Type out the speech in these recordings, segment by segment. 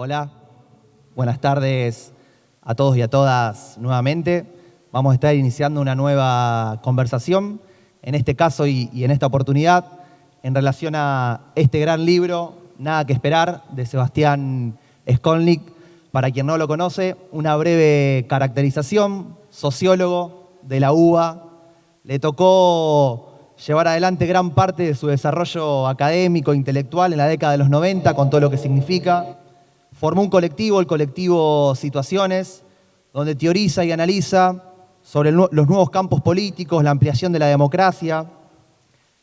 Hola, buenas tardes a todos y a todas nuevamente. Vamos a estar iniciando una nueva conversación, en este caso y en esta oportunidad, en relación a este gran libro, Nada que esperar, de Sebastián Skolnick. Para quien no lo conoce, una breve caracterización: sociólogo de la UBA, le tocó llevar adelante gran parte de su desarrollo académico e intelectual en la década de los 90, con todo lo que significa. Formó un colectivo, el colectivo Situaciones, donde teoriza y analiza sobre los nuevos campos políticos, la ampliación de la democracia,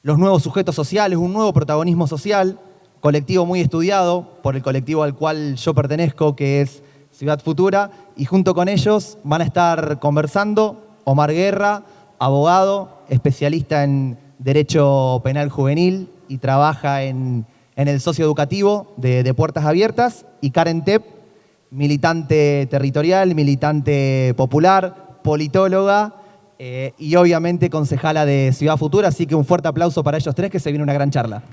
los nuevos sujetos sociales, un nuevo protagonismo social, colectivo muy estudiado por el colectivo al cual yo pertenezco, que es Ciudad Futura, y junto con ellos van a estar conversando Omar Guerra, abogado, especialista en Derecho Penal Juvenil y trabaja en el socioeducativo de Puertas Abiertas, y Karen Tepp, militante territorial, militante popular, politóloga y obviamente concejala de Ciudad Futura. Así que un fuerte aplauso para ellos tres, que se viene una gran charla.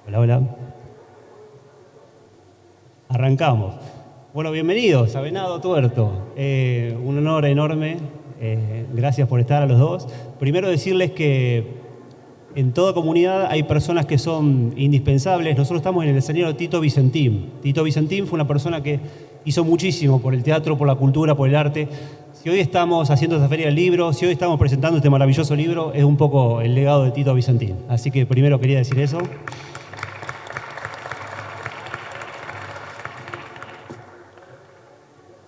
Hola, hola. Arrancamos. Bueno, bienvenidos a Venado Tuerto. Un honor enorme. Gracias por estar a los dos. Primero decirles que en toda comunidad hay personas que son indispensables. Nosotros estamos en el escenario Tito Vicentín. Tito Vicentín fue una persona que hizo muchísimo por el teatro, por la cultura, por el arte. Si hoy estamos haciendo esta feria del libro, si hoy estamos presentando este maravilloso libro, es un poco el legado de Tito Vicentín. Así que primero quería decir eso.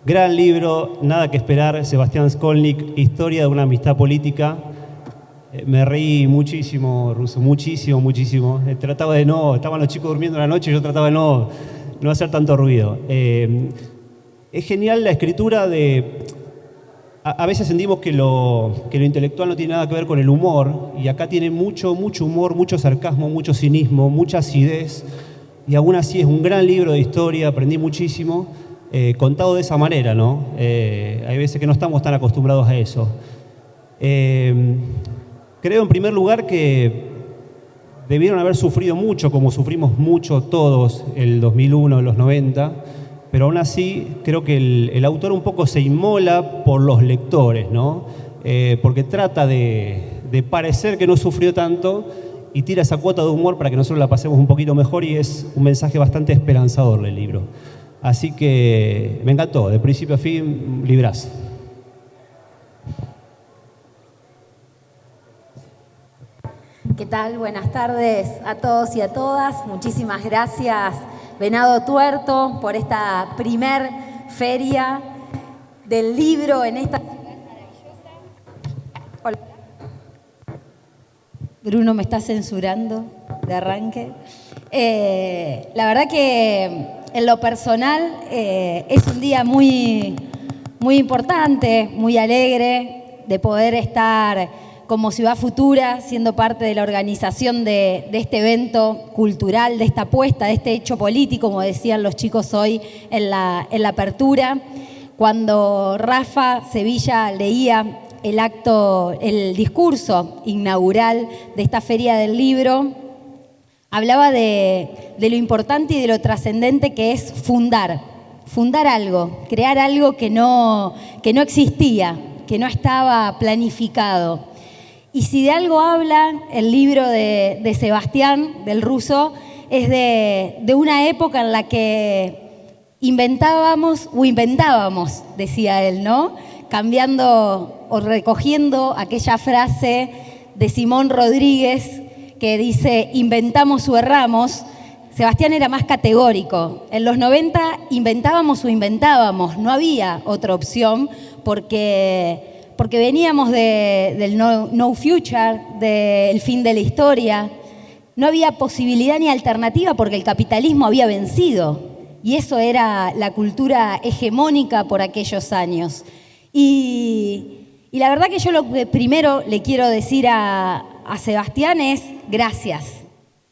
Gran libro, Nada que esperar, Sebastián Skolnick, Historia de una amistad política. Me reí muchísimo, Russo, muchísimo. Trataba de no, estaban los chicos durmiendo en la noche y yo trataba de no hacer tanto ruido. Es genial la escritura de... A veces sentimos que lo intelectual no tiene nada que ver con el humor, y acá tiene mucho humor, mucho sarcasmo, mucho cinismo, mucha acidez, y aún así es un gran libro de historia, aprendí muchísimo. Contado de esa manera, ¿no? Hay veces que no estamos tan acostumbrados a eso. Creo, en primer lugar, que debieron haber sufrido mucho, como sufrimos mucho todos el 2001, los 90, pero aún así creo que el autor un poco se inmola por los lectores, ¿no? Porque trata de parecer que no sufrió tanto y tira esa cuota de humor para que nosotros la pasemos un poquito mejor, y es un mensaje bastante esperanzador del libro. Así que me encantó, de principio a fin, librazo. ¿Qué tal? Buenas tardes a todos y a todas. Muchísimas gracias, Venado Tuerto, por esta primer feria del libro en esta ciudad maravillosa. Hola. Bruno me está censurando de arranque. La verdad que en lo personal es un día muy importante, muy alegre de poder estar como Ciudad Futura, siendo parte de la organización de este evento cultural, de esta apuesta, de este hecho político, como decían los chicos hoy en la apertura. Cuando Rafa Sevilla leía el discurso inaugural de esta Feria del Libro, hablaba de lo importante y de lo trascendente que es fundar algo, crear algo que no existía, que no estaba planificado. Y si de algo habla el libro de Sebastián, del ruso, es de una época en la que inventábamos, decía él, ¿no? Cambiando o recogiendo aquella frase de Simón Rodríguez que dice: inventamos o erramos. Sebastián era más categórico. En los 90 inventábamos o inventábamos, no había otra opción, porque veníamos del no future, del fin de la historia. No había posibilidad ni alternativa porque el capitalismo había vencido, y eso era la cultura hegemónica por aquellos años. Y la verdad que yo lo que primero le quiero decir a Sebastián es gracias.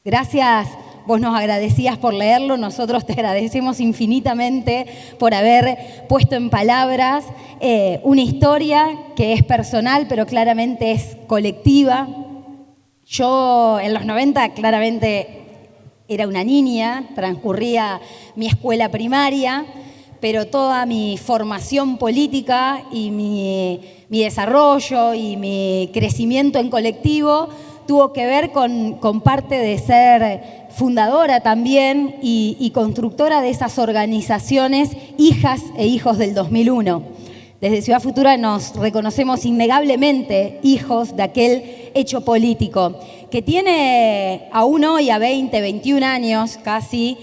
Gracias vos nos agradecías por leerlo, nosotros te agradecemos infinitamente por haber puesto en palabras una historia que es personal, pero claramente es colectiva. Yo en los 90 claramente era una niña, transcurría mi escuela primaria, pero toda mi formación política y mi desarrollo y mi crecimiento en colectivo tuvo que ver con parte de ser fundadora también y constructora de esas organizaciones hijas e hijos del 2001. Desde Ciudad Futura nos reconocemos innegablemente hijos de aquel hecho político que tiene aún hoy, a 20, 21 años casi,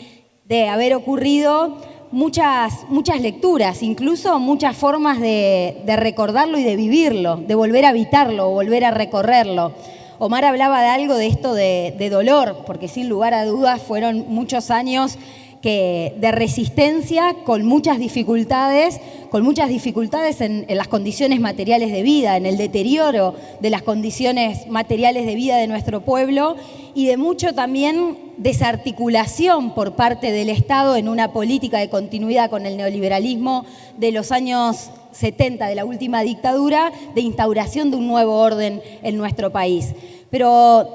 de haber ocurrido muchas lecturas, incluso muchas formas de recordarlo y de vivirlo, de volver a habitarlo, volver a recorrerlo. Omar hablaba de algo de esto de dolor, porque sin lugar a dudas fueron muchos años de resistencia con muchas dificultades en las condiciones materiales de vida, en el deterioro de las condiciones materiales de vida de nuestro pueblo y de mucho también desarticulación por parte del Estado en una política de continuidad con el neoliberalismo de los años 70, de la última dictadura, de instauración de un nuevo orden en nuestro país. Pero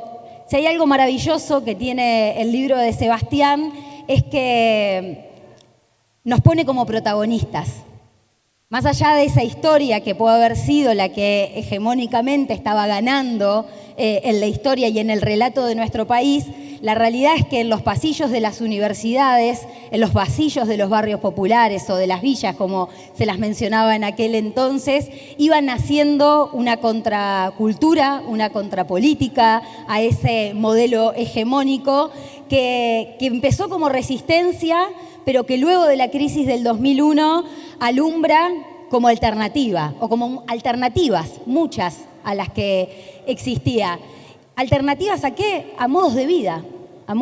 si hay algo maravilloso que tiene el libro de Sebastián, es que nos pone como protagonistas. Más allá de esa historia que puede haber sido la que hegemónicamente estaba ganando en la historia y en el relato de nuestro país, la realidad es que en los pasillos de las universidades, en los pasillos de los barrios populares o de las villas, como se las mencionaba en aquel entonces, iban naciendo una contracultura, una contrapolítica a ese modelo hegemónico que empezó como resistencia, pero que luego de la crisis del 2001 alumbra como alternativa, o como alternativas, muchas a las que existía. ¿Alternativas a qué? A modos de vida, a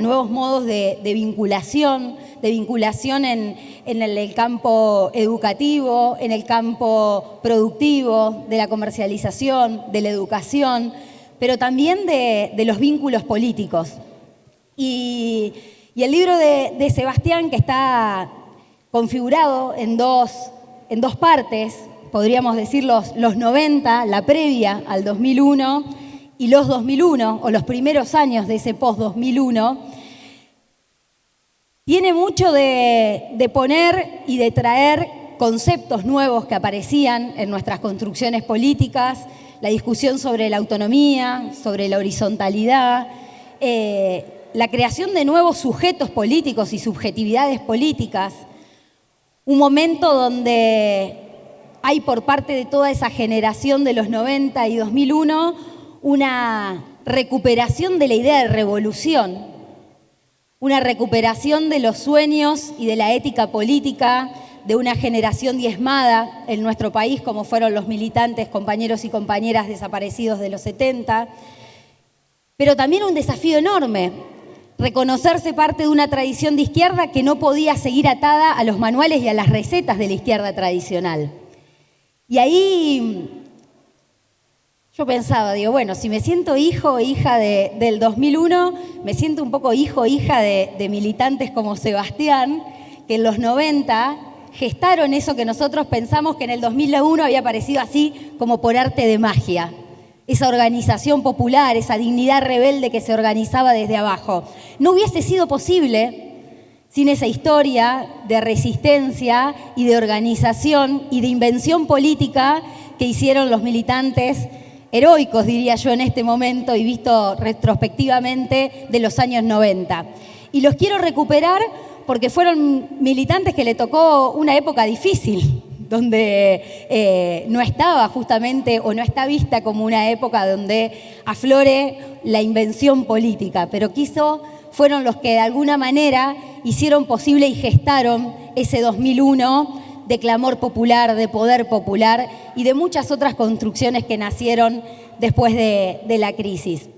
nuevos modos de vinculación en el campo educativo, en el campo productivo, de la comercialización, de la educación, pero también de los vínculos políticos. Y el libro de Sebastián, que está configurado en dos partes, podríamos decir los 90, la previa al 2001, y los 2001, o los primeros años de ese post-2001, tiene mucho de poner y de traer conceptos nuevos que aparecían en nuestras construcciones políticas, la discusión sobre la autonomía, sobre la horizontalidad, la creación de nuevos sujetos políticos y subjetividades políticas, un momento donde hay por parte de toda esa generación de los 90 y 2001 una recuperación de la idea de revolución, una recuperación de los sueños y de la ética política de una generación diezmada en nuestro país, como fueron los militantes, compañeros y compañeras desaparecidos de los 70, pero también un desafío enorme, reconocerse parte de una tradición de izquierda que no podía seguir atada a los manuales y a las recetas de la izquierda tradicional. Y ahí yo pensaba, digo, bueno, si me siento hijo o hija del 2001, me siento un poco hijo o hija de militantes como Sebastián, que en los 90 gestaron eso que nosotros pensamos que en el 2001 había aparecido así como por arte de magia. Esa organización popular, esa dignidad rebelde que se organizaba desde abajo. No hubiese sido posible sin esa historia de resistencia y de organización y de invención política que hicieron los militantes heroicos, diría yo, en este momento y visto retrospectivamente de los años 90. Y los quiero recuperar porque fueron militantes que le tocó una época difícil, donde no estaba justamente o no está vista como una época donde aflore la invención política, pero fueron los que de alguna manera hicieron posible y gestaron ese 2001 de clamor popular, de poder popular y de muchas otras construcciones que nacieron después de la crisis.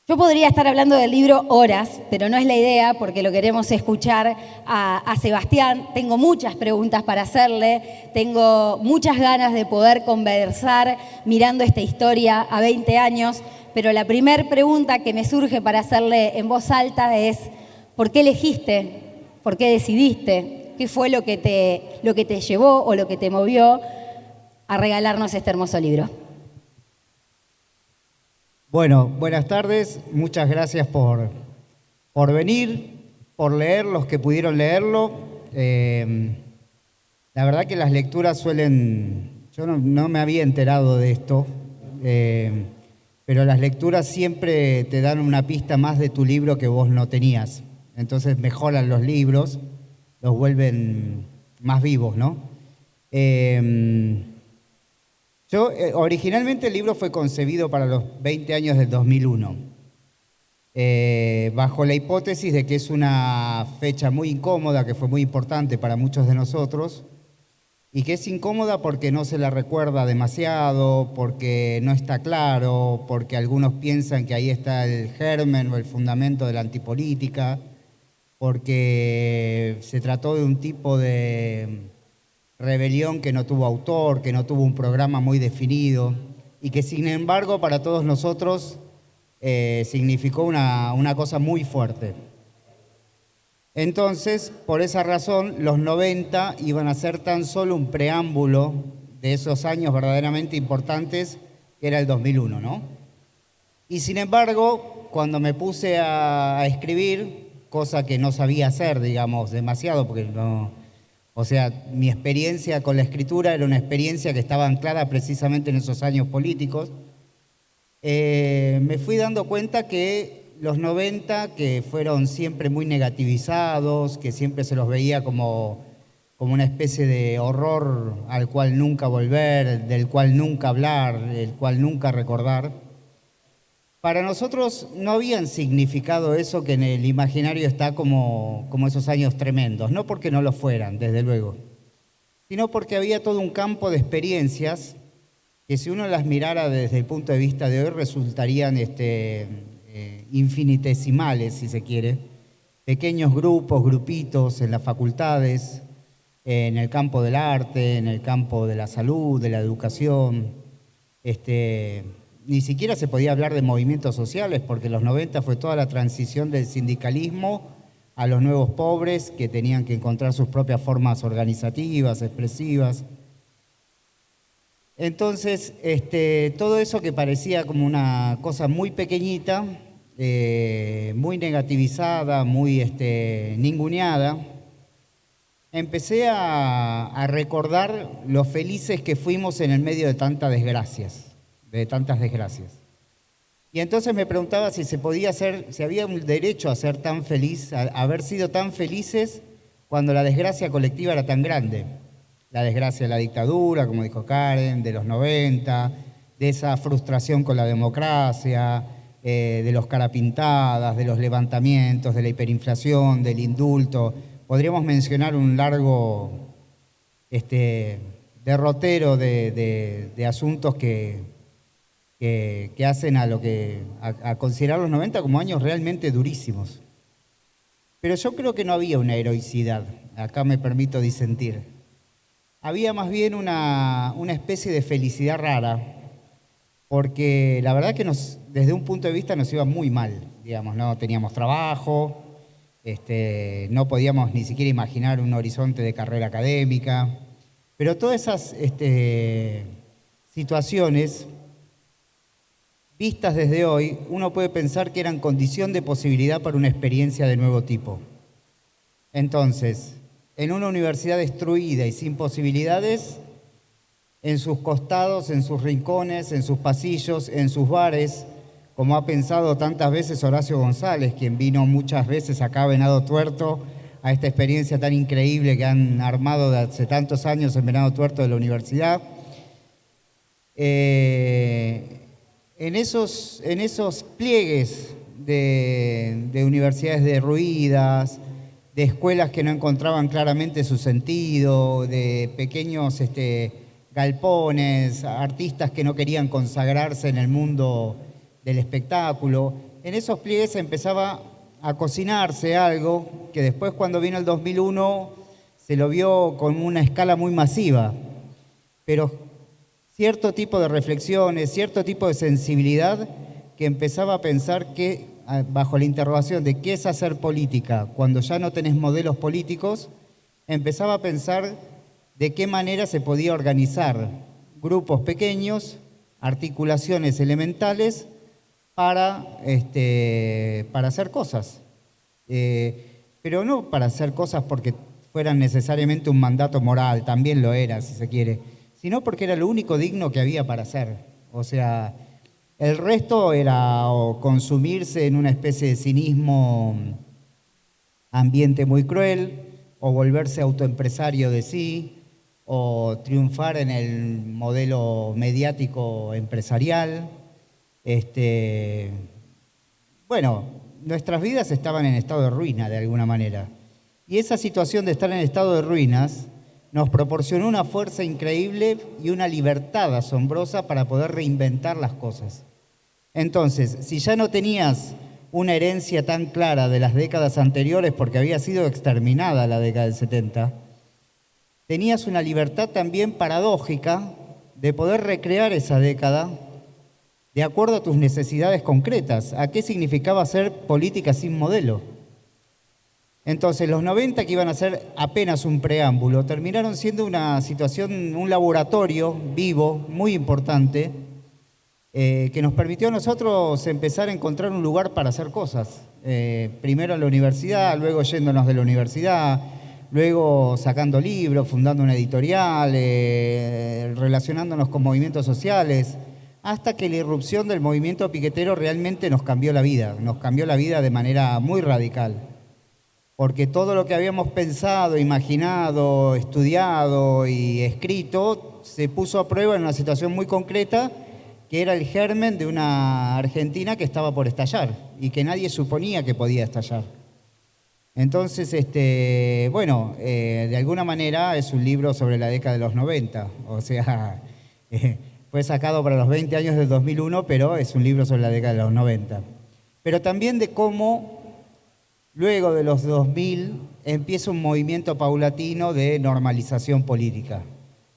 Yo podría estar hablando del libro horas, pero no es la idea porque lo queremos escuchar a Sebastián. Tengo muchas preguntas para hacerle, tengo muchas ganas de poder conversar mirando esta historia a 20 años. pero la primera pregunta que me surge para hacerle en voz alta es, ¿por qué elegiste? ¿Por qué decidiste? ¿Qué fue lo que te llevó o lo que te movió a regalarnos este hermoso libro? Bueno, buenas tardes. Muchas gracias por venir, por leer los que pudieron leerlo. La verdad que las lecturas suelen... Yo no me había enterado de esto, pero las lecturas siempre te dan una pista más de tu libro que vos no tenías. Entonces mejoran los libros, los vuelven más vivos, ¿no? Originalmente el libro fue concebido para los 20 años del 2001, bajo la hipótesis de que es una fecha muy incómoda, que fue muy importante para muchos de nosotros, y que es incómoda porque no se la recuerda demasiado, porque no está claro, porque algunos piensan que ahí está el germen o el fundamento de la antipolítica, porque se trató de un tipo de rebelión que no tuvo autor, que no tuvo un programa muy definido y que sin embargo para todos nosotros significó una cosa muy fuerte. Entonces, por esa razón, los 90 iban a ser tan solo un preámbulo de esos años verdaderamente importantes que era el 2001, ¿no? Y sin embargo, cuando me puse a escribir, cosa que no sabía hacer, digamos, demasiado, porque no... O sea, mi experiencia con la escritura era una experiencia que estaba anclada precisamente en esos años políticos. Me fui dando cuenta que los 90, que fueron siempre muy negativizados, que siempre se los veía como una especie de horror al cual nunca volver, del cual nunca hablar, del cual nunca recordar, para nosotros no habían significado eso que en el imaginario está como esos años tremendos, no porque no lo fueran, desde luego, sino porque había todo un campo de experiencias que si uno las mirara desde el punto de vista de hoy resultarían infinitesimales, si se quiere, pequeños grupos, grupitos en las facultades, en el campo del arte, en el campo de la salud, de la educación. Ni siquiera se podía hablar de movimientos sociales porque en los 90 fue toda la transición del sindicalismo a los nuevos pobres que tenían que encontrar sus propias formas organizativas, expresivas. Entonces, todo eso que parecía como una cosa muy pequeñita, muy negativizada, muy ninguneada, empecé a recordar lo felices que fuimos en el medio de tantas desgracias. Y entonces me preguntaba si se podía si había un derecho a ser tan feliz, a haber sido tan felices cuando la desgracia colectiva era tan grande. La desgracia de la dictadura, como dijo Karen, de los 90, de esa frustración con la democracia, de los carapintadas, de los levantamientos, de la hiperinflación, del indulto. Podríamos mencionar un largo derrotero de asuntos que hacen a considerar los 90 como años realmente durísimos. Pero yo creo que no había una heroicidad, acá me permito disentir. Había más bien una especie de felicidad rara, porque la verdad que desde un punto de vista nos iba muy mal, digamos, no teníamos trabajo, no podíamos ni siquiera imaginar un horizonte de carrera académica, pero todas esas situaciones vistas desde hoy, uno puede pensar que eran condición de posibilidad para una experiencia de nuevo tipo. Entonces, en una universidad destruida y sin posibilidades, en sus costados, en sus rincones, en sus pasillos, en sus bares, como ha pensado tantas veces Horacio González, quien vino muchas veces acá a Venado Tuerto, a esta experiencia tan increíble que han armado de hace tantos años en Venado Tuerto de la universidad. En esos pliegues de universidades derruidas, de escuelas que no encontraban claramente su sentido, de pequeños galpones, artistas que no querían consagrarse en el mundo del espectáculo, en esos pliegues empezaba a cocinarse algo que después, cuando vino el 2001, se lo vio con una escala muy masiva, pero cierto tipo de reflexiones, cierto tipo de sensibilidad que empezaba a pensar que, bajo la interrogación de qué es hacer política cuando ya no tenés modelos políticos, empezaba a pensar de qué manera se podía organizar grupos pequeños, articulaciones elementales para hacer cosas. Pero no para hacer cosas porque fueran necesariamente un mandato moral, también lo era, si se quiere, sino porque era lo único digno que había para hacer. O sea, el resto era o consumirse en una especie de cinismo ambiente muy cruel, o volverse autoempresario de sí, o triunfar en el modelo mediático empresarial. Bueno, nuestras vidas estaban en estado de ruina de alguna manera. Y esa situación de estar en estado de ruinas nos proporcionó una fuerza increíble y una libertad asombrosa para poder reinventar las cosas. Entonces, si ya no tenías una herencia tan clara de las décadas anteriores porque había sido exterminada la década del 70, tenías una libertad también paradójica de poder recrear esa década de acuerdo a tus necesidades concretas, a qué significaba hacer política sin modelo. Entonces, los 90, que iban a ser apenas un preámbulo, terminaron siendo una situación, un laboratorio vivo, muy importante, que nos permitió a nosotros empezar a encontrar un lugar para hacer cosas. Primero en la universidad, luego yéndonos de la universidad, luego sacando libros, fundando una editorial, relacionándonos con movimientos sociales, hasta que la irrupción del movimiento piquetero realmente nos cambió la vida de manera muy radical. Porque todo lo que habíamos pensado, imaginado, estudiado y escrito se puso a prueba en una situación muy concreta, que era el germen de una Argentina que estaba por estallar y que nadie suponía que podía estallar. Entonces, bueno, de alguna manera es un libro sobre la década de los 90, o sea, fue sacado para los 20 años del 2001, pero es un libro sobre la década de los 90. Pero también de cómo, luego de los 2000, empieza un movimiento paulatino de normalización política.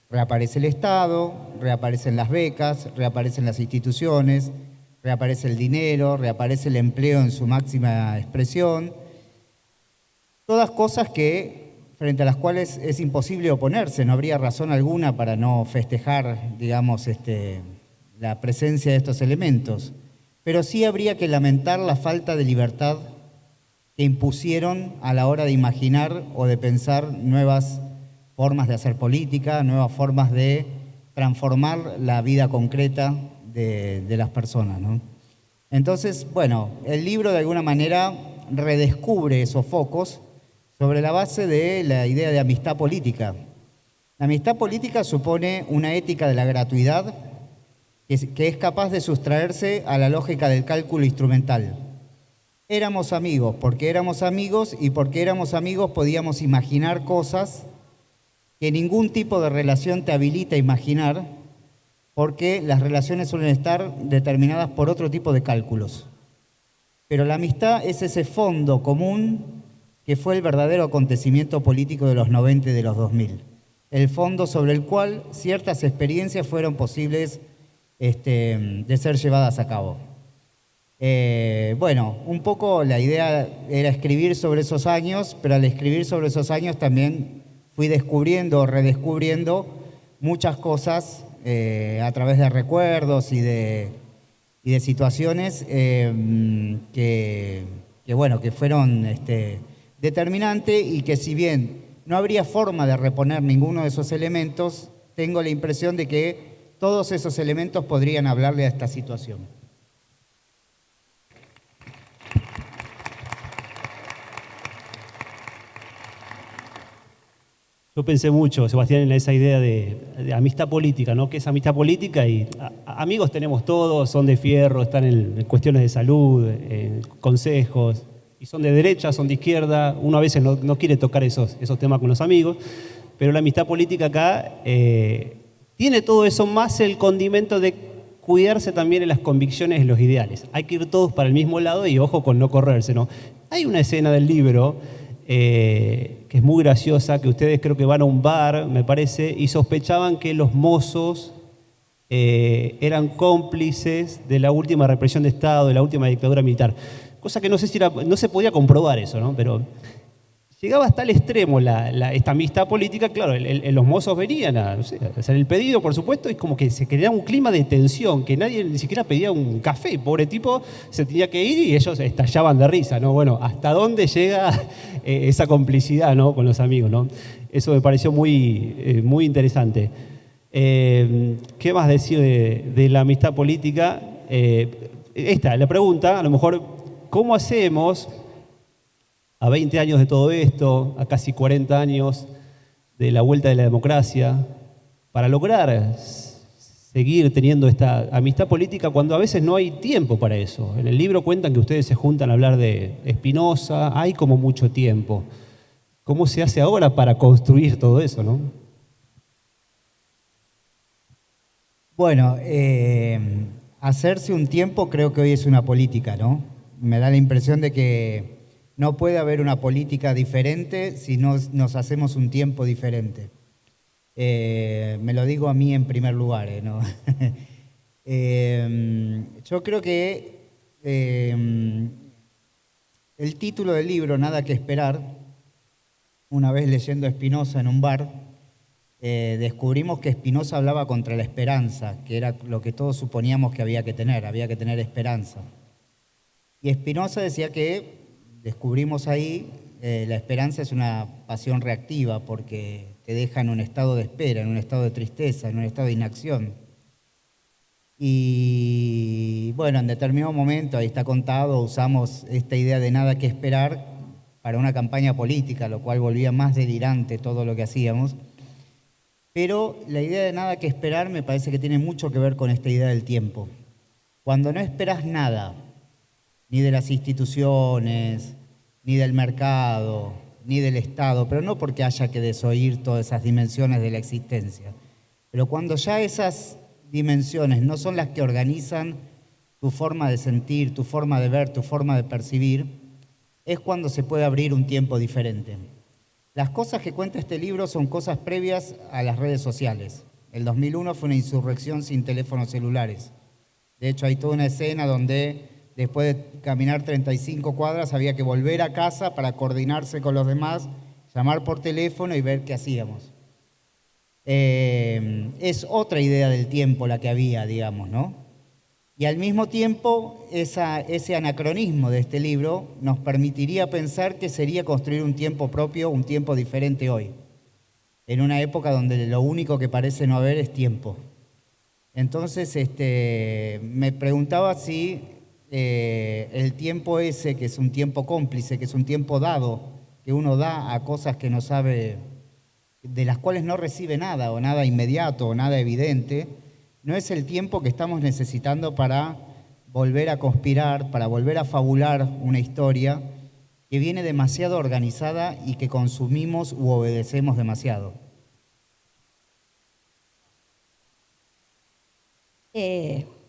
Reaparece el Estado, reaparecen las becas, reaparecen las instituciones, reaparece el dinero, reaparece el empleo en su máxima expresión. Todas cosas frente a las cuales es imposible oponerse, no habría razón alguna para no festejar, digamos, la presencia de estos elementos. Pero sí habría que lamentar la falta de libertad que impusieron a la hora de imaginar o de pensar nuevas formas de hacer política, nuevas formas de transformar la vida concreta de las personas, ¿no? Entonces, bueno, el libro de alguna manera redescubre esos focos sobre la base de la idea de amistad política. La amistad política supone una ética de la gratuidad que es capaz de sustraerse a la lógica del cálculo instrumental. Éramos amigos porque éramos amigos, y porque éramos amigos podíamos imaginar cosas que ningún tipo de relación te habilita a imaginar, porque las relaciones suelen estar determinadas por otro tipo de cálculos. Pero la amistad es ese fondo común que fue el verdadero acontecimiento político de los 90 y de los 2000. El fondo sobre el cual ciertas experiencias fueron posibles de ser llevadas a cabo. Bueno, un poco la idea era escribir sobre esos años, pero al escribir sobre esos años también fui descubriendo o redescubriendo muchas cosas a través de recuerdos y de situaciones que fueron determinantes, y que si bien no habría forma de reponer ninguno de esos elementos, tengo la impresión de que todos esos elementos podrían hablarle a esta situación. Yo pensé mucho, Sebastián, en esa idea de amistad política, ¿no? ¿Qué es amistad política? Y amigos tenemos todos, son de fierro, están en cuestiones de salud, en consejos, y son de derecha, son de izquierda. Uno a veces no quiere tocar esos temas con los amigos, pero la amistad política acá tiene todo eso, más el condimento de cuidarse también en las convicciones y los ideales. Hay que ir todos para el mismo lado y ojo con no correrse, ¿no? Hay una escena del libro que es muy graciosa, que ustedes creo que van a un bar, me parece, y sospechaban que los mozos eran cómplices de la última represión de Estado, de la última dictadura militar. Cosa que no sé si no se podía comprobar eso, ¿no? Pero llegaba hasta el extremo esta amistad política. Claro, los mozos venían a, no sé, a hacer el pedido, por supuesto, y como que se creaba un clima de tensión, que nadie ni siquiera pedía un café. Pobre tipo se tenía que ir y ellos estallaban de risa, ¿no? Bueno, ¿hasta dónde llega esa complicidad, ¿no?, con los amigos, ¿no? Eso me pareció muy interesante. ¿Qué más decir de la amistad política? La pregunta, a lo mejor, ¿cómo hacemos a 20 años de todo esto, a casi 40 años de la vuelta de la democracia, para lograr seguir teniendo esta amistad política cuando a veces no hay tiempo para eso? En el libro cuentan que ustedes se juntan a hablar de Spinoza, hay como mucho tiempo. ¿Cómo se hace ahora para construir todo eso, no? Bueno, hacerse un tiempo creo que hoy es una política, ¿no? Me da la impresión de que no puede haber una política diferente si nos hacemos un tiempo diferente. Me lo digo a mí en primer lugar, ¿no? Yo creo que el título del libro, Nada que esperar, una vez leyendo a Spinoza en un bar, descubrimos que Spinoza hablaba contra la esperanza, que era lo que todos suponíamos que había que tener esperanza. Y Spinoza decía que, descubrimos ahí, la esperanza es una pasión reactiva porque te deja en un estado de espera, en un estado de tristeza, en un estado de inacción. Y bueno, en determinado momento, ahí está contado, usamos esta idea de nada que esperar para una campaña política, lo cual volvía más delirante todo lo que hacíamos. Pero la idea de nada que esperar me parece que tiene mucho que ver con esta idea del tiempo. Cuando no esperas nada, ni de las instituciones, ni del mercado, ni del Estado, pero no porque haya que desoír todas esas dimensiones de la existencia, pero cuando ya esas dimensiones no son las que organizan tu forma de sentir, tu forma de ver, tu forma de percibir, es cuando se puede abrir un tiempo diferente. Las cosas que cuenta este libro son cosas previas a las redes sociales. El 2001 fue una insurrección sin teléfonos celulares. De hecho, hay toda una escena donde después de caminar 35 cuadras había que volver a casa para coordinarse con los demás, llamar por teléfono y ver qué hacíamos. Es otra idea del tiempo la que había, digamos, ¿no? Y al mismo tiempo, ese anacronismo de este libro nos permitiría pensar que sería construir un tiempo propio, un tiempo diferente hoy, en una época donde lo único que parece no haber es tiempo. Entonces, me preguntaba si el tiempo ese, que es un tiempo cómplice, que es un tiempo dado, que uno da a cosas que no sabe, de las cuales no recibe nada, o nada inmediato, o nada evidente, no es el tiempo que estamos necesitando para volver a conspirar, para volver a fabular una historia que viene demasiado organizada y que consumimos u obedecemos demasiado.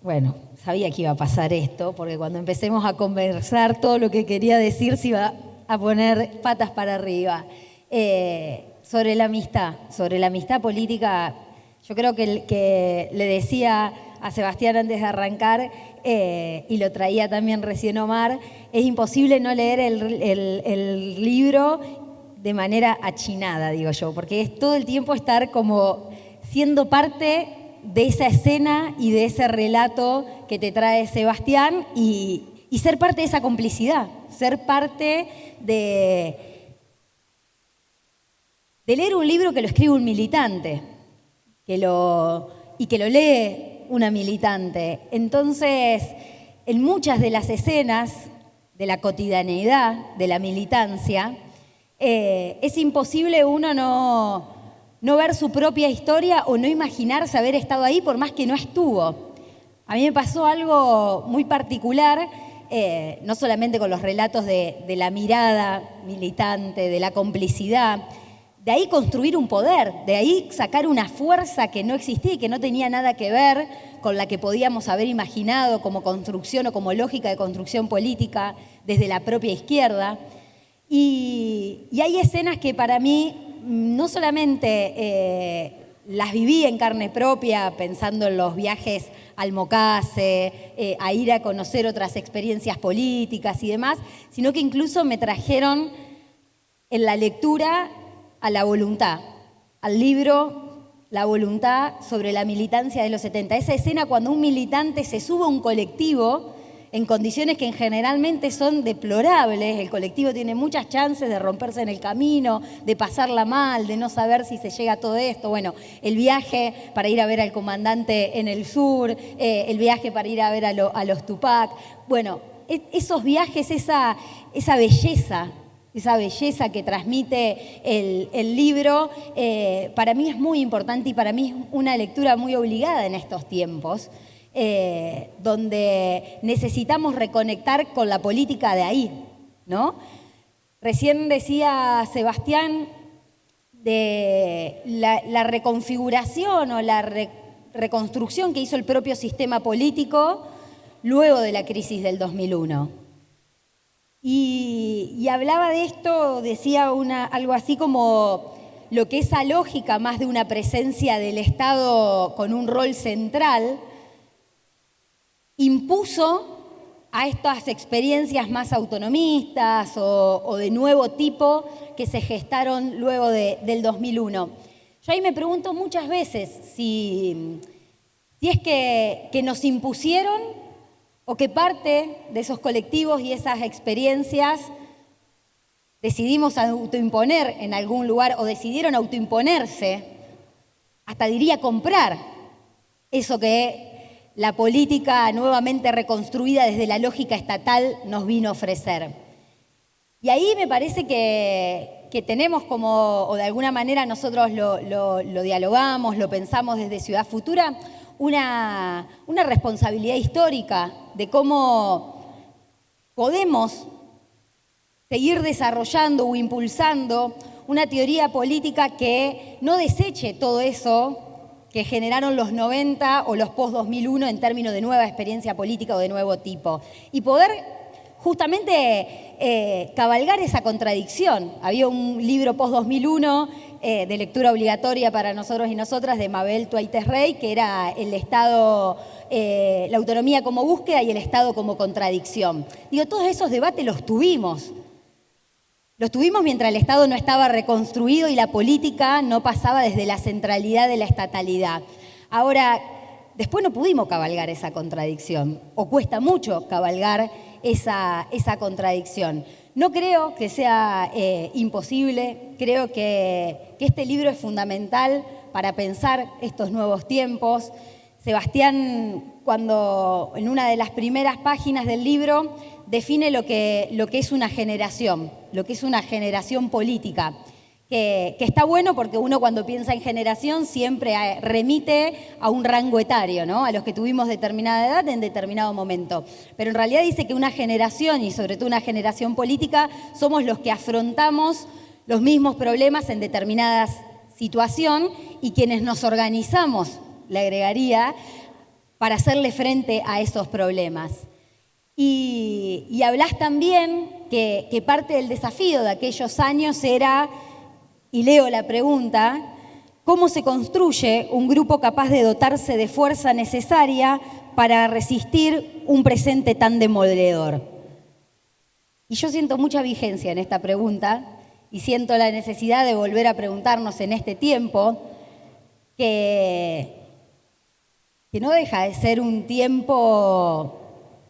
Bueno, sabía que iba a pasar esto, porque cuando empecemos a conversar todo lo que quería decir se iba a poner patas para arriba. Sobre la amistad política, yo creo que le decía a Sebastián antes de arrancar, y lo traía también recién Omar, es imposible no leer el libro de manera achinada, digo yo, porque es todo el tiempo estar como siendo parte de esa escena y de ese relato que te trae Sebastián y ser parte de esa complicidad, ser parte de leer un libro que lo escribe un militante que lo lee una militante. Entonces, en muchas de las escenas de la cotidianeidad de la militancia, es imposible uno no ver su propia historia o no imaginarse haber estado ahí por más que no estuvo. A mí me pasó algo muy particular, no solamente con los relatos de la mirada militante, de la complicidad, de ahí construir un poder, de ahí sacar una fuerza que no existía y que no tenía nada que ver con la que podíamos haber imaginado como construcción o como lógica de construcción política desde la propia izquierda. Y hay escenas que para mí no solamente las viví en carne propia, pensando en los viajes al Mocase, a ir a conocer otras experiencias políticas y demás, sino que incluso me trajeron en la lectura a la voluntad, al libro La voluntad sobre la militancia de los 70. Esa escena cuando un militante se sube a un colectivo en condiciones que generalmente son deplorables, el colectivo tiene muchas chances de romperse en el camino, de pasarla mal, de no saber si se llega a todo esto. Bueno, el viaje para ir a ver al comandante en el sur, el viaje para ir a ver a los Tupac. Bueno, esos viajes, esa belleza que transmite el libro, para mí es muy importante y para mí es una lectura muy obligada en estos tiempos, donde necesitamos reconectar con la política de ahí, ¿no? Recién decía Sebastián de la reconfiguración o la reconstrucción que hizo el propio sistema político luego de la crisis del 2001. Y hablaba de esto, decía algo así como lo que esa lógica más de una presencia del Estado con un rol central impuso a estas experiencias más autonomistas o de nuevo tipo que se gestaron luego del 2001. Yo ahí me pregunto muchas veces si es que nos impusieron o que parte de esos colectivos y esas experiencias decidimos autoimponer en algún lugar o decidieron autoimponerse, hasta diría comprar eso que la política nuevamente reconstruida desde la lógica estatal nos vino a ofrecer. Y ahí me parece que tenemos como, o de alguna manera nosotros lo dialogamos, lo pensamos desde Ciudad Futura, una responsabilidad histórica de cómo podemos seguir desarrollando o impulsando una teoría política que no deseche todo eso que generaron los 90 o los post-2001 en términos de nueva experiencia política o de nuevo tipo. Y poder justamente cabalgar esa contradicción. Había un libro post-2001 de lectura obligatoria para nosotros y nosotras de Mabel Tuaites Rey, que era el Estado, la autonomía como búsqueda y el Estado como contradicción. Digo, todos esos debates los tuvimos. Los tuvimos mientras el Estado no estaba reconstruido y la política no pasaba desde la centralidad de la estatalidad. Ahora, después no pudimos cabalgar esa contradicción, o cuesta mucho cabalgar esa contradicción. No creo que sea imposible, creo que este libro es fundamental para pensar estos nuevos tiempos. Sebastián, cuando en una de las primeras páginas del libro, define lo que es una generación, lo que es una generación política, que está bueno porque uno cuando piensa en generación siempre remite a un rango etario, ¿no? A los que tuvimos determinada edad en determinado momento. Pero en realidad dice que una generación, y sobre todo una generación política, somos los que afrontamos los mismos problemas en determinada situación y quienes nos organizamos, le agregaría, para hacerle frente a esos problemas. Y hablás también que parte del desafío de aquellos años era, y leo la pregunta, ¿cómo se construye un grupo capaz de dotarse de fuerza necesaria para resistir un presente tan demoledor? Y yo siento mucha vigencia en esta pregunta y siento la necesidad de volver a preguntarnos en este tiempo que no deja de ser un tiempo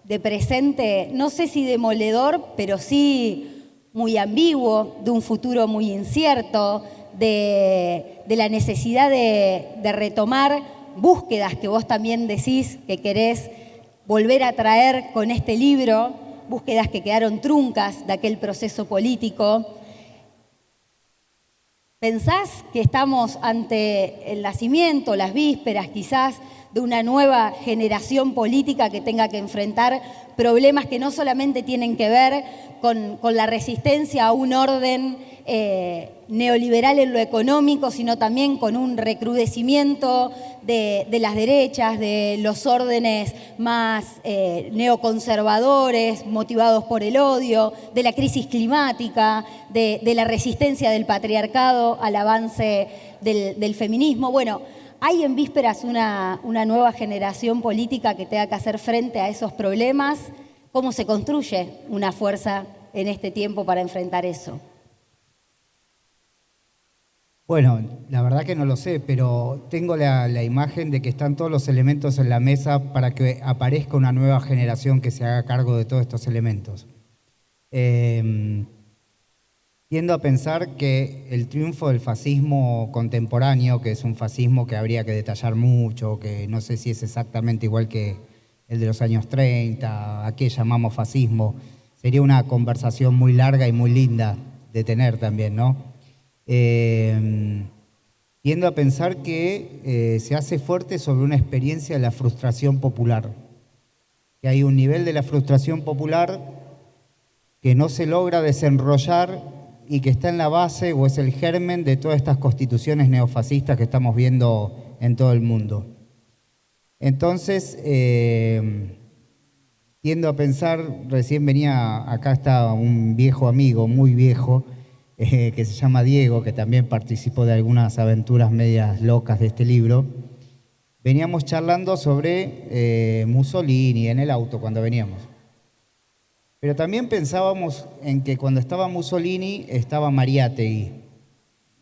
de presente, no sé si demoledor, pero sí muy ambiguo, de un futuro muy incierto, de la necesidad de retomar búsquedas que vos también decís que querés volver a traer con este libro, búsquedas que quedaron truncas de aquel proceso político. ¿Pensás que estamos ante el nacimiento, las vísperas quizás, de una nueva generación política que tenga que enfrentar problemas que no solamente tienen que ver con la resistencia a un orden neoliberal en lo económico, sino también con un recrudecimiento de las derechas, de los órdenes más neoconservadores, motivados por el odio, de la crisis climática, de la resistencia del patriarcado al avance del feminismo. Bueno, hay en vísperas una nueva generación política que tenga que hacer frente a esos problemas. ¿Cómo se construye una fuerza en este tiempo para enfrentar eso? Bueno, la verdad que no lo sé, pero tengo la imagen de que están todos los elementos en la mesa para que aparezca una nueva generación que se haga cargo de todos estos elementos. Tiendo a pensar que el triunfo del fascismo contemporáneo, que es un fascismo que habría que detallar mucho, que no sé si es exactamente igual que el de los años 30, a qué llamamos fascismo, sería una conversación muy larga y muy linda de tener también, ¿no? Tiendo a pensar que se hace fuerte sobre una experiencia de la frustración popular, que hay un nivel de la frustración popular que no se logra desenrollar y que está en la base o es el germen de todas estas constituciones neofascistas que estamos viendo en todo el mundo. Entonces, tiendo a pensar, recién venía, acá está un viejo amigo, muy viejo, que se llama Diego, que también participó de algunas aventuras medias locas de este libro. Veníamos charlando sobre Mussolini en el auto cuando veníamos. Pero también pensábamos en que cuando estaba Mussolini estaba Mariátegui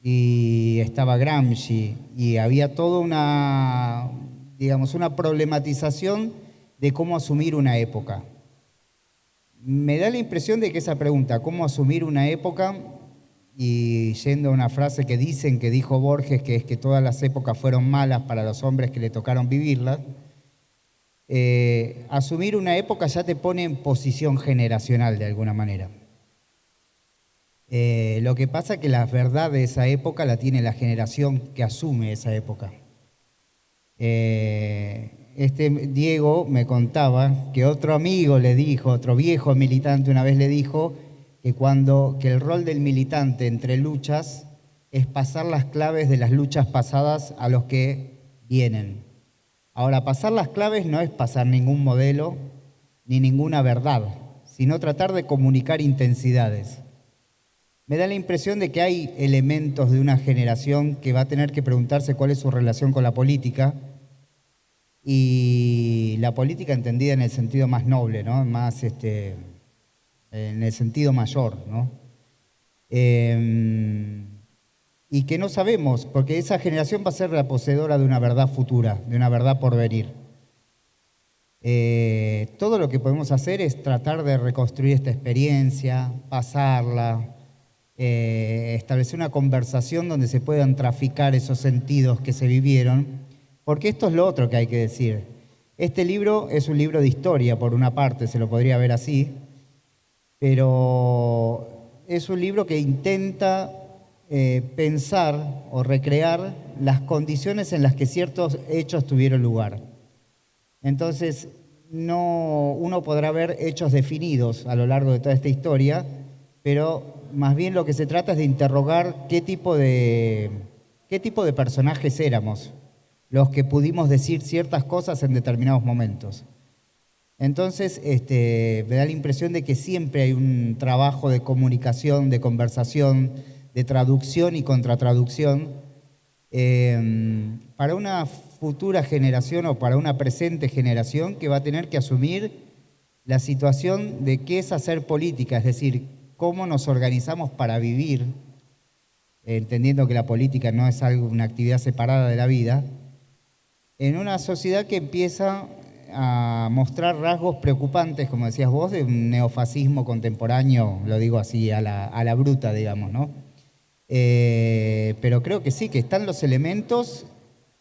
y estaba Gramsci y había toda una, digamos, una problematización de cómo asumir una época. Me da la impresión de que esa pregunta, ¿cómo asumir una época? Y yendo a una frase que dicen que dijo Borges, que es que todas las épocas fueron malas para los hombres que le tocaron vivirlas, asumir una época ya te pone en posición generacional de alguna manera. Lo que pasa es que la verdad de esa época la tiene la generación que asume esa época. Diego me contaba que otro amigo le dijo, otro viejo militante una vez le dijo que el rol del militante entre luchas es pasar las claves de las luchas pasadas a los que vienen. Ahora, pasar las claves no es pasar ningún modelo ni ninguna verdad, sino tratar de comunicar intensidades. Me da la impresión de que hay elementos de una generación que va a tener que preguntarse cuál es su relación con la política, y la política entendida en el sentido más noble, ¿no? Más en el sentido mayor, ¿no? Y que no sabemos, porque esa generación va a ser la poseedora de una verdad futura, de una verdad por venir. Todo lo que podemos hacer es tratar de reconstruir esta experiencia, pasarla, establecer una conversación donde se puedan traficar esos sentidos que se vivieron, porque esto es lo otro que hay que decir. Este libro es un libro de historia, por una parte, se lo podría ver así, pero es un libro que intenta pensar o recrear las condiciones en las que ciertos hechos tuvieron lugar. Entonces, uno podrá ver hechos definidos a lo largo de toda esta historia, pero más bien lo que se trata es de interrogar qué tipo de personajes éramos, los que pudimos decir ciertas cosas en determinados momentos. Entonces, me da la impresión de que siempre hay un trabajo de comunicación, de conversación, de traducción y contratraducción para una futura generación o para una presente generación que va a tener que asumir la situación de qué es hacer política, es decir, cómo nos organizamos para vivir, entendiendo que la política no es una actividad separada de la vida, en una sociedad que empieza a mostrar rasgos preocupantes, como decías vos, de un neofascismo contemporáneo, lo digo así a la bruta, digamos, ¿no? Pero creo que sí, que están los elementos,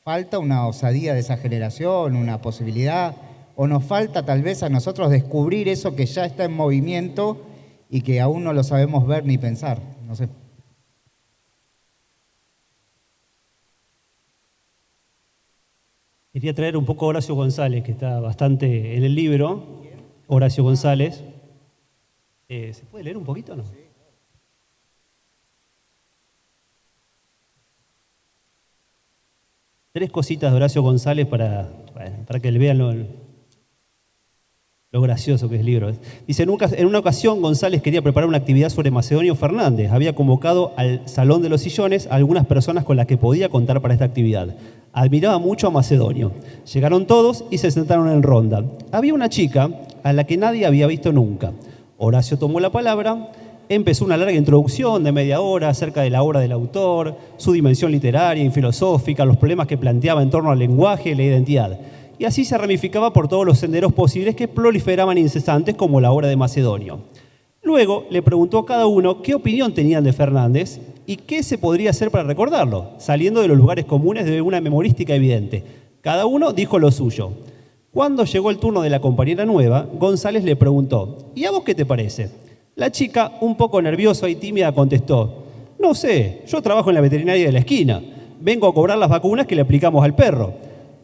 falta una osadía de esa generación, una posibilidad, o nos falta tal vez a nosotros descubrir eso que ya está en movimiento y que aún no lo sabemos ver ni pensar, no sé. Quería traer un poco a Horacio González, que está bastante en el libro. Horacio González. ¿Se puede leer un poquito o no? Tres cositas de Horacio González para que le vean lo gracioso que es el libro. Dice, en una ocasión González quería preparar una actividad sobre Macedonio Fernández. Había convocado al Salón de los Sillones a algunas personas con las que podía contar para esta actividad. Admiraba mucho a Macedonio. Llegaron todos y se sentaron en ronda. Había una chica a la que nadie había visto nunca. Horacio tomó la palabra, empezó una larga introducción de media hora acerca de la obra del autor, su dimensión literaria y filosófica, los problemas que planteaba en torno al lenguaje y la identidad. Y así se ramificaba por todos los senderos posibles que proliferaban incesantes como la obra de Macedonio. Luego le preguntó a cada uno qué opinión tenían de Fernández y qué se podría hacer para recordarlo, saliendo de los lugares comunes de una memorística evidente. Cada uno dijo lo suyo. Cuando llegó el turno de la compañera nueva, González le preguntó, ¿y a vos qué te parece? La chica, un poco nerviosa y tímida, contestó, no sé, yo trabajo en la veterinaria de la esquina, vengo a cobrar las vacunas que le aplicamos al perro.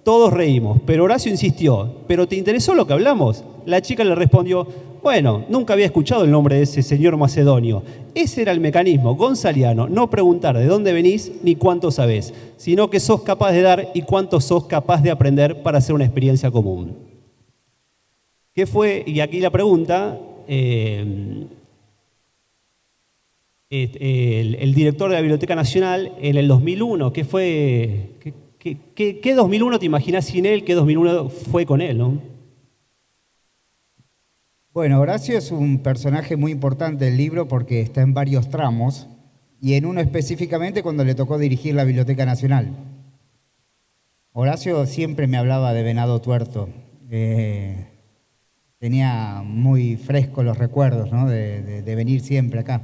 Todos reímos, pero Horacio insistió, ¿pero te interesó lo que hablamos? La chica le respondió, bueno, nunca había escuchado el nombre de ese señor Macedonio. Ese era el mecanismo gonzaliano, no preguntar de dónde venís ni cuánto sabés, sino que sos capaz de dar y cuánto sos capaz de aprender para hacer una experiencia común. ¿Qué fue? Y aquí la pregunta, el director de la Biblioteca Nacional en el 2001, ¿qué fue? ¿Qué 2001 te imaginás sin él? ¿Qué 2001 fue con él, no? Bueno, Horacio es un personaje muy importante del libro porque está en varios tramos y en uno específicamente cuando le tocó dirigir la Biblioteca Nacional. Horacio siempre me hablaba de Venado Tuerto. Tenía muy frescos los recuerdos, ¿no? de venir siempre acá.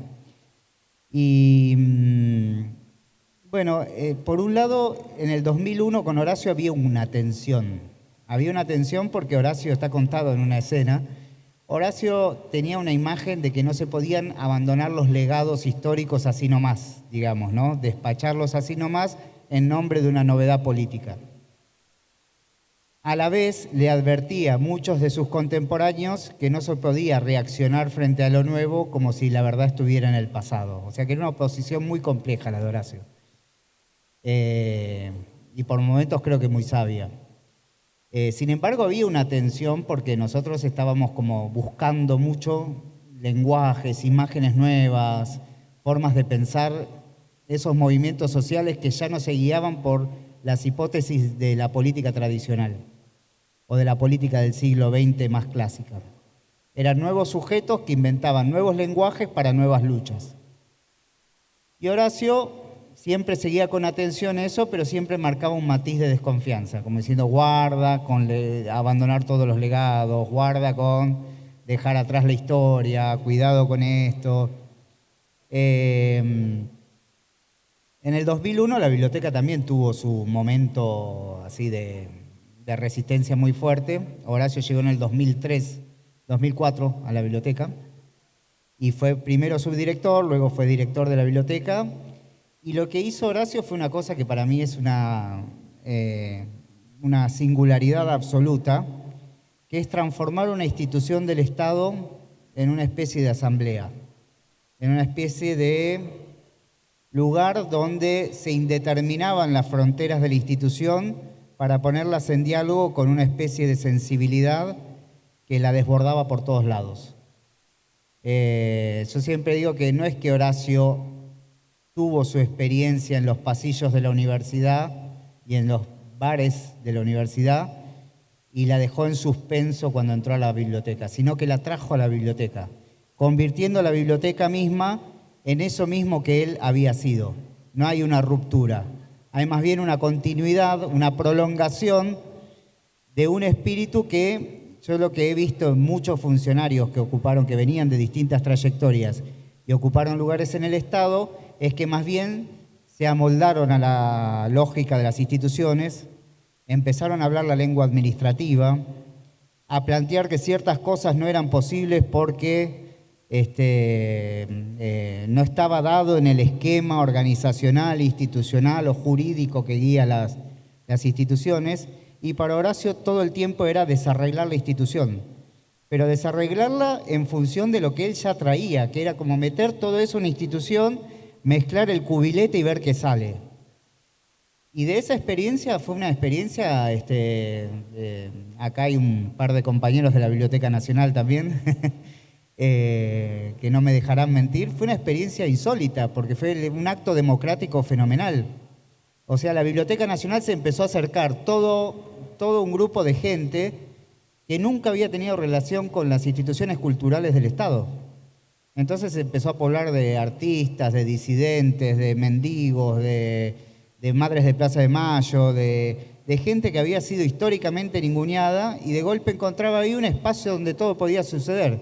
Y bueno, por un lado, en el 2001 con Horacio había una tensión. Había una tensión porque Horacio está contado en una escena. Horacio tenía una imagen de que no se podían abandonar los legados históricos así nomás, digamos, ¿no? Despacharlos así nomás en nombre de una novedad política. A la vez le advertía a muchos de sus contemporáneos que no se podía reaccionar frente a lo nuevo como si la verdad estuviera en el pasado. O sea que era una posición muy compleja la de Horacio. Y por momentos creo que muy sabia. Sin embargo, había una tensión porque nosotros estábamos como buscando mucho lenguajes, imágenes nuevas, formas de pensar esos movimientos sociales que ya no se guiaban por las hipótesis de la política tradicional o de la política del siglo XX más clásica. Eran nuevos sujetos que inventaban nuevos lenguajes para nuevas luchas. Y Horacio siempre seguía con atención eso, pero siempre marcaba un matiz de desconfianza, como diciendo, guarda con abandonar todos los legados, guarda con dejar atrás la historia, cuidado con esto. En el 2001 la biblioteca también tuvo su momento así de resistencia muy fuerte. Horacio llegó en el 2004 a la biblioteca y fue primero subdirector, luego fue director de la biblioteca. Y lo que hizo Horacio fue una cosa que para mí es una singularidad absoluta, que es transformar una institución del Estado en una especie de asamblea, en una especie de lugar donde se indeterminaban las fronteras de la institución para ponerlas en diálogo con una especie de sensibilidad que la desbordaba por todos lados. Yo siempre digo que no es que Horacio tuvo su experiencia en los pasillos de la universidad y en los bares de la universidad y la dejó en suspenso cuando entró a la biblioteca, sino que la trajo a la biblioteca, convirtiendo la biblioteca misma en eso mismo que él había sido. No hay una ruptura, hay más bien una continuidad, una prolongación de un espíritu que yo lo que he visto en muchos funcionarios que venían de distintas trayectorias y ocuparon lugares en el Estado, es que más bien se amoldaron a la lógica de las instituciones, empezaron a hablar la lengua administrativa, a plantear que ciertas cosas no eran posibles porque no estaba dado en el esquema organizacional, institucional o jurídico que guía las instituciones, y para Horacio todo el tiempo era desarreglar la institución, pero desarreglarla en función de lo que él ya traía, que era como meter todo eso en una institución, mezclar el cubilete y ver qué sale. Y de esa experiencia fue una experiencia, acá hay un par de compañeros de la Biblioteca Nacional también, que no me dejarán mentir, fue una experiencia insólita, porque fue un acto democrático fenomenal. O sea, la Biblioteca Nacional se empezó a acercar todo un grupo de gente que nunca había tenido relación con las instituciones culturales del Estado. Entonces se empezó a poblar de artistas, de disidentes, de mendigos, de madres de Plaza de Mayo, de gente que había sido históricamente ninguneada, y de golpe encontraba ahí un espacio donde todo podía suceder.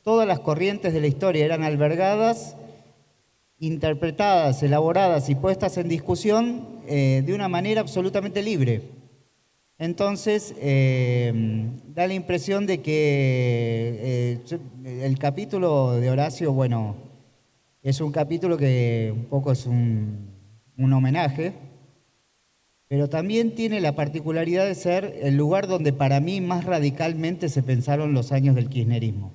Todas las corrientes de la historia eran albergadas, interpretadas, elaboradas y puestas en discusión de una manera absolutamente libre. Entonces, da la impresión de que el capítulo de Horacio, bueno, es un capítulo que un poco es un homenaje, pero también tiene la particularidad de ser el lugar donde para mí más radicalmente se pensaron los años del kirchnerismo.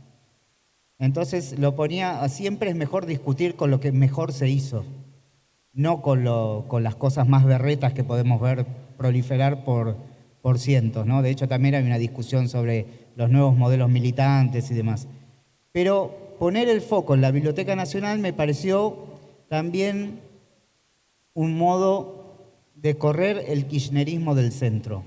Entonces lo ponía, siempre es mejor discutir con lo que mejor se hizo, no con las cosas más berretas que podemos ver proliferar por cientos, ¿no? De hecho, también hay una discusión sobre los nuevos modelos militantes y demás. Pero poner el foco en la Biblioteca Nacional me pareció también un modo de correr el kirchnerismo del centro,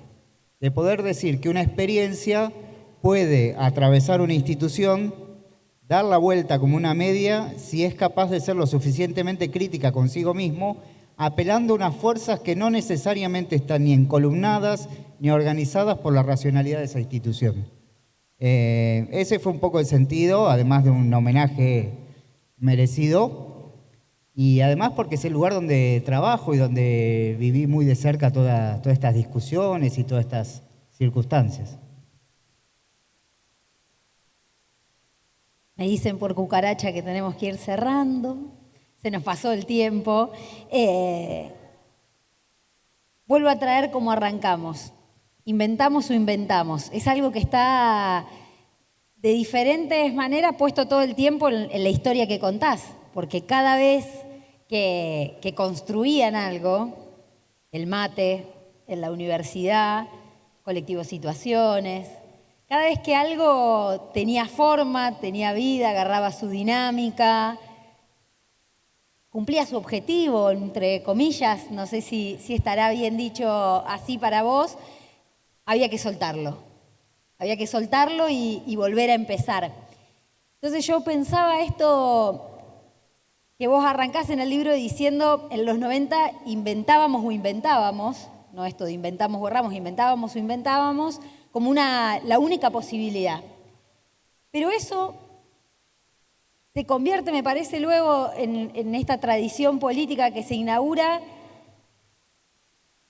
de poder decir que una experiencia puede atravesar una institución, dar la vuelta como una media, si es capaz de ser lo suficientemente crítica consigo mismo, apelando a unas fuerzas que no necesariamente están ni encolumnadas ni organizadas por la racionalidad de esa institución. Ese fue un poco el sentido, además de un homenaje merecido, y además porque es el lugar donde trabajo y donde viví muy de cerca todas estas discusiones y todas estas circunstancias. Me dicen por cucaracha que tenemos que ir cerrando. Se nos pasó el tiempo. Vuelvo a traer cómo arrancamos. ¿Inventamos o inventamos? Es algo que está de diferentes maneras puesto todo el tiempo en la historia que contás. Porque cada vez que construían algo, el mate, en la universidad, colectivos situaciones, cada vez que algo tenía forma, tenía vida, agarraba su dinámica, cumplía su objetivo, entre comillas, no sé si estará bien dicho así para vos, había que soltarlo. Había que soltarlo y volver a empezar. Entonces yo pensaba esto que vos arrancás en el libro diciendo en los 90 inventábamos o inventábamos, no esto de inventamos, borramos, inventábamos o inventábamos, como la única posibilidad. Pero eso se convierte, me parece, luego en esta tradición política que se inaugura,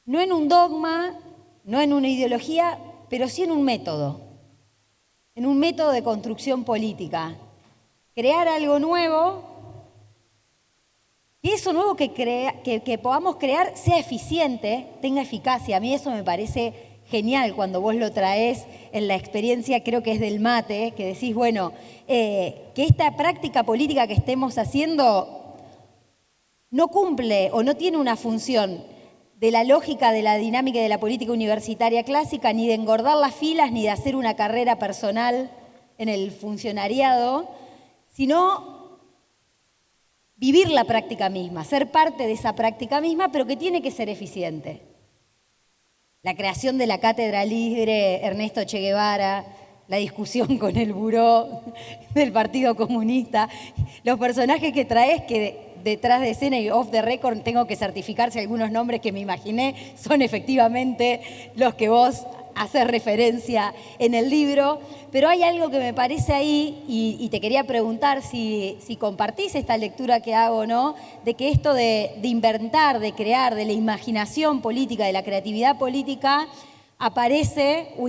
no en un dogma, no en una ideología, pero sí en un método de construcción política. Crear algo nuevo, que eso nuevo que podamos crear sea eficiente, tenga eficacia. A mí eso me parece genial cuando vos lo traés en la experiencia, creo que es del mate, que decís, bueno, que esta práctica política que estemos haciendo no cumple o no tiene una función de la lógica de la dinámica de la política universitaria clásica, ni de engordar las filas, ni de hacer una carrera personal en el funcionariado, sino vivir la práctica misma, ser parte de esa práctica misma, pero que tiene que ser eficiente. La creación de la Cátedra Libre Ernesto Che Guevara, la discusión con el buró del Partido Comunista, los personajes que traes que detrás de escena y off the record tengo que certificar si algunos nombres que me imaginé son efectivamente los que vos haces referencia en el libro, pero hay algo que me parece ahí y te quería preguntar si compartís esta lectura que hago, ¿no? De que esto de inventar, de crear, de la imaginación política, de la creatividad política, aparece o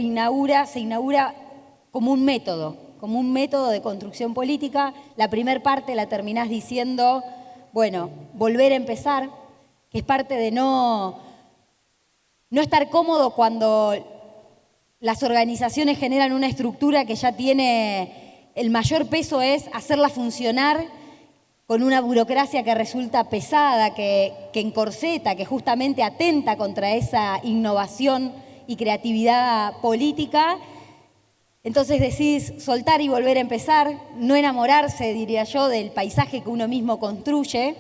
se inaugura como un método de construcción política. La primera parte la terminás diciendo, bueno, volver a empezar, que es parte de no estar cómodo cuando las organizaciones generan una estructura que ya tiene, el mayor peso es hacerla funcionar con una burocracia que resulta pesada, que encorseta, que justamente atenta contra esa innovación y creatividad política. Entonces decís soltar y volver a empezar, no enamorarse, diría yo, del paisaje que uno mismo construye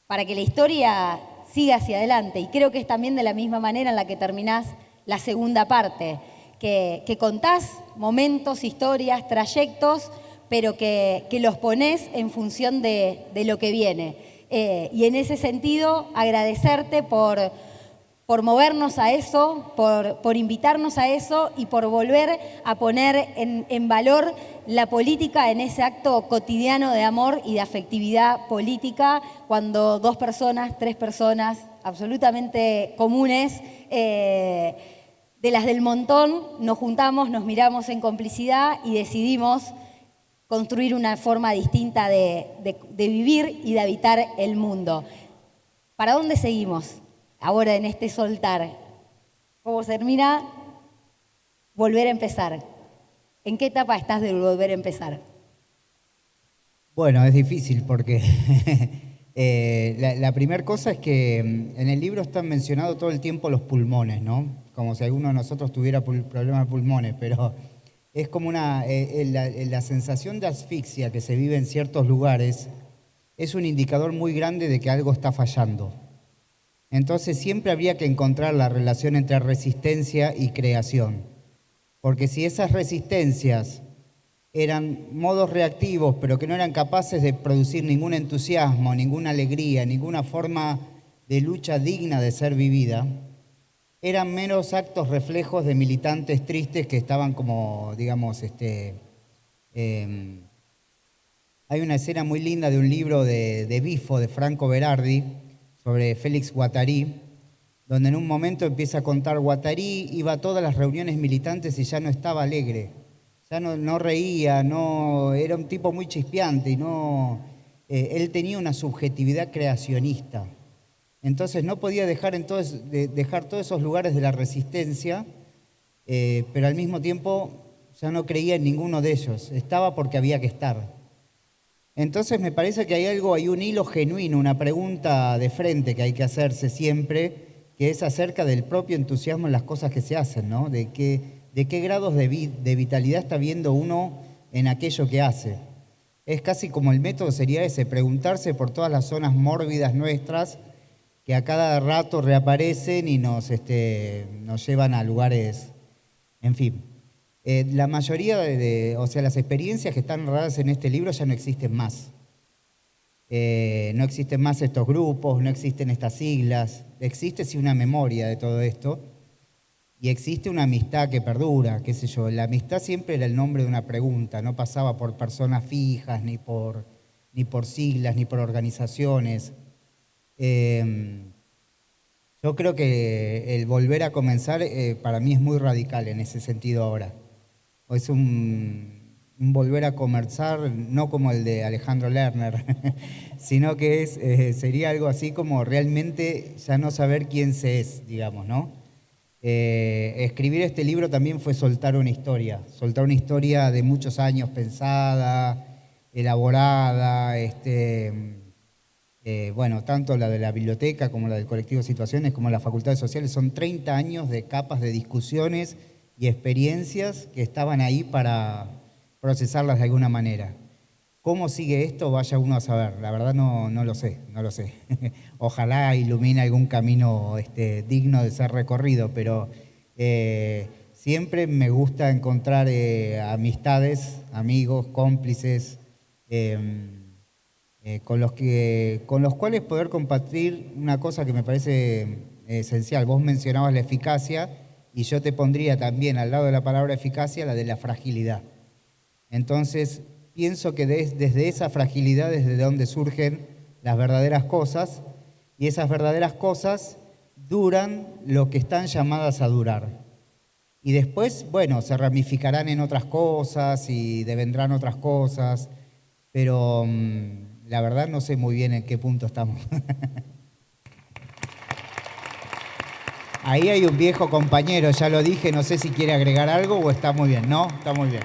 para que la historia siga hacia adelante. Y creo que es también de la misma manera en la que terminás la segunda parte, que contás momentos, historias, trayectos, pero que los ponés en función de lo que viene. Y en ese sentido, agradecerte por movernos a eso, por invitarnos a eso y por volver a poner en valor la política en ese acto cotidiano de amor y de afectividad política, cuando 2 personas, 3 personas absolutamente comunes, de las del montón, nos juntamos, nos miramos en complicidad y decidimos construir una forma distinta de vivir y de habitar el mundo. ¿Para dónde seguimos ahora en este soltar? ¿Cómo termina? Volver a empezar. ¿En qué etapa estás de volver a empezar? Bueno, es difícil porque la primera cosa es que en el libro están mencionados todo el tiempo los pulmones, ¿no? Como si alguno de nosotros tuviera problemas de pulmones, pero es como la sensación de asfixia que se vive en ciertos lugares es un indicador muy grande de que algo está fallando. Entonces siempre habría que encontrar la relación entre resistencia y creación, porque si esas resistencias eran modos reactivos, pero que no eran capaces de producir ningún entusiasmo, ninguna alegría, ninguna forma de lucha digna de ser vivida, eran meros actos reflejos de militantes tristes que estaban como, digamos, hay una escena muy linda de un libro de Bifo, de Franco Berardi, sobre Félix Guattari, donde en un momento empieza a contar Guattari, iba a todas las reuniones militantes y ya no estaba alegre, ya no reía, era un tipo muy chispeante y él tenía una subjetividad creacionista. Entonces no podía dejar todos esos lugares de la resistencia, pero al mismo tiempo ya no creía en ninguno de ellos, estaba porque había que estar. Entonces me parece que hay un hilo genuino, una pregunta de frente que hay que hacerse siempre, que es acerca del propio entusiasmo en las cosas que se hacen, ¿no? De qué grados de vitalidad está viendo uno en aquello que hace. Es casi como el método sería ese, preguntarse por todas las zonas mórbidas nuestras que a cada rato reaparecen y nos llevan a lugares, en fin. La mayoría las experiencias que están narradas en este libro ya no existen más. No existen más estos grupos, no existen estas siglas. Existe sí una memoria de todo esto y existe una amistad que perdura, qué sé yo. La amistad siempre era el nombre de una pregunta, no pasaba por personas fijas, ni por siglas, ni por organizaciones. Yo creo que el volver a comenzar para mí es muy radical en ese sentido ahora. Es un volver a comenzar, no como el de Alejandro Lerner, sino que sería algo así como realmente ya no saber quién se es, digamos, ¿no? Escribir este libro también fue soltar una historia de muchos años pensada, elaborada, tanto la de la biblioteca como la del colectivo Situaciones, como las facultades sociales, son 30 años de capas de discusiones y experiencias que estaban ahí para procesarlas de alguna manera. ¿Cómo sigue esto? Vaya uno a saber. La verdad no lo sé. Ojalá ilumine algún camino digno de ser recorrido, pero siempre me gusta encontrar amistades, amigos, cómplices, con los cuales poder compartir una cosa que me parece esencial. Vos mencionabas la eficacia y yo te pondría también al lado de la palabra eficacia la de la fragilidad. Entonces, pienso que desde esa fragilidad es de donde surgen las verdaderas cosas y esas verdaderas cosas duran lo que están llamadas a durar. Y después, se ramificarán en otras cosas y devendrán otras cosas, pero la verdad no sé muy bien en qué punto estamos. Ahí hay un viejo compañero, ya lo dije, no sé si quiere agregar algo o está muy bien. No, está muy bien.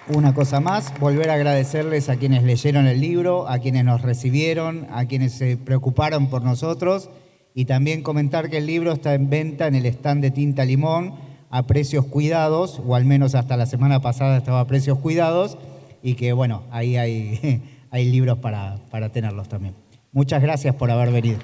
Una cosa más, volver a agradecerles a quienes leyeron el libro, a quienes nos recibieron, a quienes se preocuparon por nosotros y también comentar que el libro está en venta en el stand de Tinta Limón a precios cuidados, o al menos hasta la semana pasada estaba a precios cuidados, y que bueno, ahí hay libros para tenerlos también. Muchas gracias por haber venido.